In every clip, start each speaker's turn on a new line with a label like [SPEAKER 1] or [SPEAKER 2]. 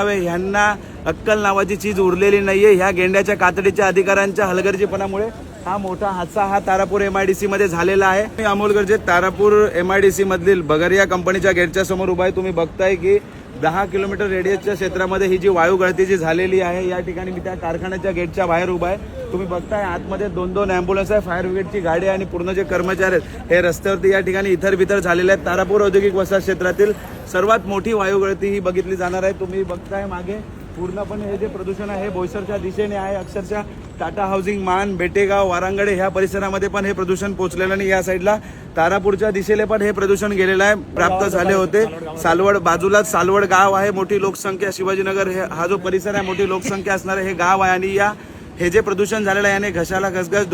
[SPEAKER 1] ह्यांना अक्कल नावाची चीज उरलेली नाहीये। ह्या गेंड्याच्या कातडीच्या अधिकाऱ्यांच्या हलगर्जीपणामुळे हा मोठा हादसा हा तारापूर MIDC मध्ये झालेला आहे। मी अमोल गर्जे तारापूर MIDC मधील बगरिया कंपनीच्या गेटच्या समोर उभा आहे। तुम्ही बघताय की 10 किलोमीटर रेडियसच्या क्षेत्रामध्ये ही जी वायू गळती जी झालेली आहे, या ठिकाणी मी त्या कारखान्याच्या गेटच्या बाहेर उभा आहे। तुम्ही बघताय आतमध्ये 2-2 ॲम्ब्युलन्स आहे, फायर ब्रिगेडची गाडी आणि पूर्ण जे कर्मचारी आहेत हे रस्त्यावरती या ठिकाणी इतर बितर झालेले आहेत। तारापूर औद्योगिक वसाहत क्षेत्रातील सर्वात मोठी वायू गळती ही बघितली जाणार आहे। तुम्ही बघताय मागे पूर्णपणे हे जे प्रदूषण आहे हे बोईसरच्या दिशेने आहे। अक्षरशः टाटा हाऊसिंग, मान, बेटेगाव, वारांगडे ह्या परिसरामध्ये पण हे प्रदूषण पोहोचलेलं आणि या साईडला तारापूरच्या दिशेने पण हे प्रदूषण गेलेलं आहे, प्राप्त झाले होते। सालवड बाजूलाच सालवड गाव आहे, मोठी लोकसंख्या, शिवाजीनगर हा जो परिसर आहे मोठी लोकसंख्या असणारे हे गाव आहे आणि हे जे प्रदूषण झालेलं आहे याने घशाला घसघस,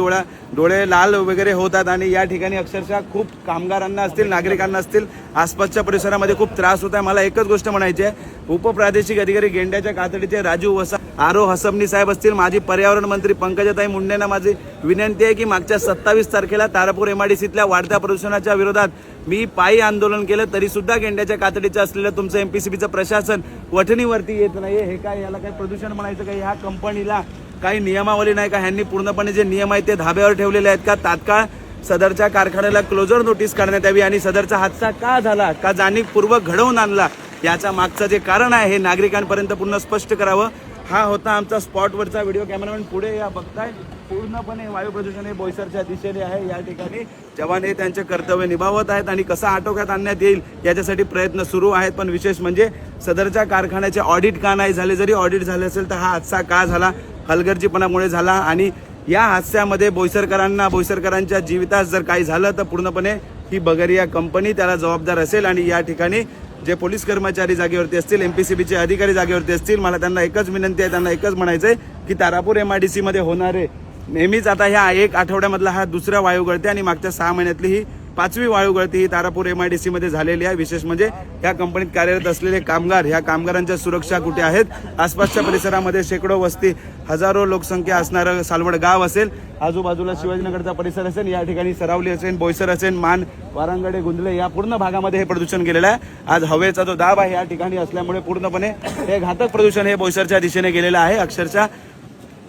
[SPEAKER 1] डोळे लाल वगैरे होतात आणि या ठिकाणी अक्षरशः खूप कामगारांना असतील, नागरिकांना असतील, आसपासच्या परिसरामध्ये खूप त्रास होत आहे। मला एकच गोष्ट म्हणायची आहे, उपप्रादेशिक अधिकारी गेंड्याच्या कातडीचे राजू वसा, आरो हसबनी साहेब असतील, माझी पर्यावरण मंत्री पंकजाताई मुंडेंना माझी विनंती आहे की मागच्या 27 तारखेला तारापूर MIDCतल्या वाढत्या प्रदूषणाच्या विरोधात मी पायी आंदोलन केलं, तरी सुद्धा गेंड्याच्या कातडीचं असलेलं तुमचं MPCBचं प्रशासन वठणीवरती येत नाहीये। हे काय, याला काय प्रदूषण म्हणायचं का? ह्या कंपनीला काही नियमावली नाही का? ह्यांनी पूर्णपणे जे नियम आहेत ते धाब्यावर ठेवलेले आहेत का? तात्काळ सदरच्या कारखान्याला क्लोजर नोटीस काढण्यात यावी आणि सदरचा हादसा का झाला, का जाणीवपूर्वक घडवून आणला, याचा मागचं जे कारण आहे हे नागरिकांपर्यंत पूर्ण स्पष्ट करावं। हा होता आमचा स्पॉटवरचा व्हिडिओ। कॅमेरामॅन पुढे या, बघताय पूर्णपणे वायू प्रदूषण हे बोईसरच्या दिशेने आहे। या ठिकाणी जवान हे त्यांचे कर्तव्य निभावत आहेत आणि कसं आटोक्यात आणण्यात येईल याच्यासाठी प्रयत्न सुरू आहेत। पण विशेष म्हणजे सदरच्या कारखान्याचे ऑडिट का नाही झाले? जरी ऑडिट झाले असेल तर हा हादसा का झाला? हलगर्जीपणामुळे झाला आणि या हादस्यामध्ये बोईसरकरांच्या जीवितास जर काही झालं तर पूर्णपणे ही बगरिया कंपनी त्याला जबाबदार असेल। आणि या ठिकाणी जे पोलीस कर्मचारी जागेवरती असतील, MPCBचे अधिकारी जागेवरती असतील, मला त्यांना एकच विनंती आहे, त्यांना एकच म्हणायचं आहे की तारापूर MIDC मध्ये होणारे नेहमीच आता ह्या 1 आठवड्यामधला हा दुसरा वायू गळती आणि मागच्या 6 महिन्यातली ही 5वी वायू गळती ही तारापूर MIDC मध्ये झालेली आहे। विशेष म्हणजे या कंपनीत कार्यरत असलेले कामगार, ह्या कामगारांच्या सुरक्षा कुठे आहेत? आसपासच्या परिसरामध्ये शेकडो वस्ती, हजारो लोकसंख्या असणारं सालवड गाव असेल, आजूबाजूला शिवाजीनगरचा परिसर असेल, या ठिकाणी सरावली असेल, बोईसर असेल, मान, वारांगडे, गुंजले या पूर्ण भागामध्ये हे प्रदूषण गेलेलं आहे। आज हवेचा जो दाब आहे या ठिकाणी असल्यामुळे पूर्णपणे हे घातक प्रदूषण हे बोईसरच्या दिशेने गेलेलं आहे। अक्षरशः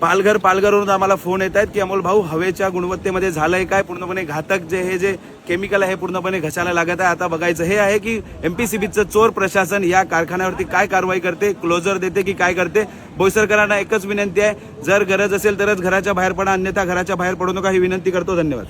[SPEAKER 1] पालघरवरून आम्हाला फोन येत आहेत की अमोल भाऊ हवेच्या गुणवत्तेमध्ये झालंय काय? पूर्णपणे घातक हे जे केमिकल आहे पूर्णपणे घशाला लागत आहे। आता बघायचं हे आहे की MPCBचं चोर प्रशासन या कारखान्यावरती काय कारवाई करते, क्लोजर देते की काय करते? बोईसरकरांना एकच विनंती आहे, जर गरज असेल तरच घराच्या बाहेर पडा, अन्यथा घराच्या बाहेर पडू नका ही विनंती करतो। धन्यवाद।